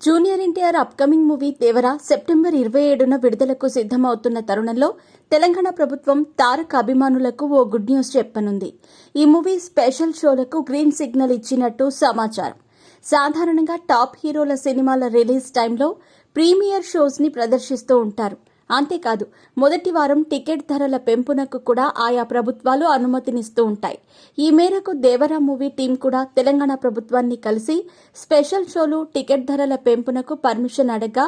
Junior NTR upcoming movie Devara September 27న విడుదలకు సిద్దమవుతున్న తరుణంలో తెలంగాణ ప్రభుత్వం తారక్ అభిమానులకు ఓ గుడ్ న్యూస్ చెప్పనుంది. ఈ మూవీ స్పెషల్ షోలకు గ్రీన్ సిగ్నల్ ఇచ్చినట్టు సమాచారం. సాధారణంగా టాప్ హీరోల సినిమాల రిలీజ్ టైంలో ప్రీమియర్ షోస్ ని ప్రదర్శిస్తూ ఉంటారు. అంతేకాదు మొదటి వారం టికెట్ ధరల పెంపునకు కూడా ఆయా ప్రభుత్వాలు అనుమతినిస్తూ ఉంటాయి. ఈ మేరకు దేవరా మూవీ టీం కూడా తెలంగాణ ప్రభుత్వాన్ని కలిసి స్పెషల్ షోలు టికెట్ ధరల పెంపునకు పర్మిషన్ అడగ్గా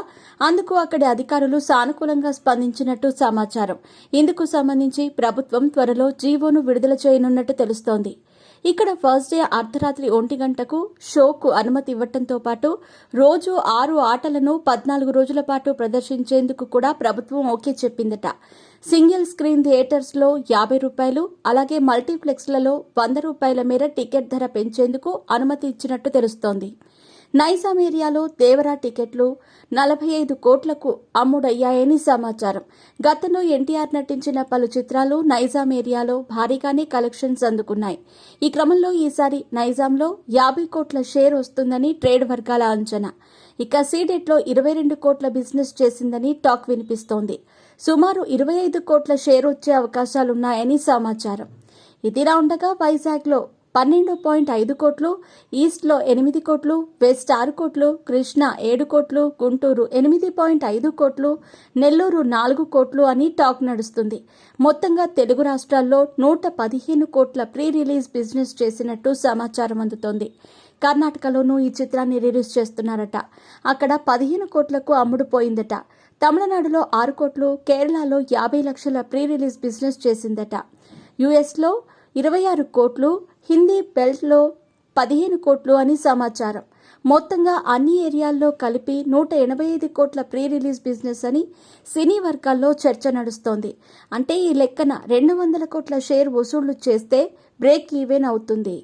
అందుకు అక్కడి అధికారులు సానుకూలంగా స్పందించినట్టు సమాచారం. ఇందుకు సంబంధించి ప్రభుత్వం త్వరలో జీవోను విడుదల చేయనున్నట్టు తెలుస్తోంది. ఇక్కడ ఫస్ట్ డే అర్ధరాత్రి 1 గంటకు షోకు అనుమతి ఇవ్వడంతో పాటు రోజు 6 ఆటలను 14 రోజుల పాటు ప్రదర్శించేందుకు కూడా ప్రభుత్వం ఓకే చెప్పిందట. సింగిల్ స్క్రీన్ థియేటర్స్ లో ₹50, అలాగే మల్టీప్లెక్స్లలో ₹100 మేర టికెట్ ధర పెంచేందుకు అనుమతి ఇచ్చినట్టు తెలుస్తోంది. నైజాం ఏరియాలో దేవరా టికెట్లు 45 కోట్లకు అమ్ముడయ్యాయని సమాచారం. గతంలో ఎన్టీఆర్ నటించిన పలు చిత్రాలు నైజాం ఏరియాలో భారీగానే కలెక్షన్స్ అందుకున్నాయి. ఈ క్రమంలో ఈసారి నైజాంలో 50 కోట్ల షేర్ వస్తుందని ట్రేడ్ వర్గాల అంచనా. ఇక సీడెట్లో 22 కోట్ల బిజినెస్ చేసిందని టాక్ వినిపిస్తోంది. సుమారు 25 కోట్ల షేర్ వచ్చే అవకాశాలున్నాయని సమాచారం. ఇదిలా ఉండగా వైజాగ్లో 12.5 కోట్లు, ఈస్ట్లో 8 కోట్లు, వెస్ట్ 6 కోట్లు, కృష్ణ 7 కోట్లు, గుంటూరు 8.5 కోట్లు, నెల్లూరు 4 కోట్లు అని టాక్ నడుస్తుంది. మొత్తంగా తెలుగు రాష్ట్రాల్లో 115 కోట్ల ప్రీ రిలీజ్ బిజినెస్ చేసినట్టు సమాచారం అందుతోంది. కర్ణాటకలోనూ ఈ చిత్రాన్ని రిలీజ్ చేస్తున్నారట. అక్కడ 15 కోట్లకు అమ్ముడుపోయిందట. తమిళనాడులో 6 కోట్లు, కేరళలో 50 లక్షల ప్రీ రిలీజ్ బిజినెస్ చేసిందట. యుఎస్లో 26 కోట్లు, హిందీ బెల్ట్లో 15 కోట్లు అని సమాచారం. మొత్తంగా అన్ని ఏరియాల్లో కలిపి 185 కోట్ల ప్రీ రిలీజ్ బిజినెస్ అని సినీ వర్గాల్లో చర్చ నడుస్తోంది. అంటే ఈ లెక్కన 200 కోట్ల షేర్ వసూళ్లు చేస్తే బ్రేక్ ఈవెన్ అవుతుంది.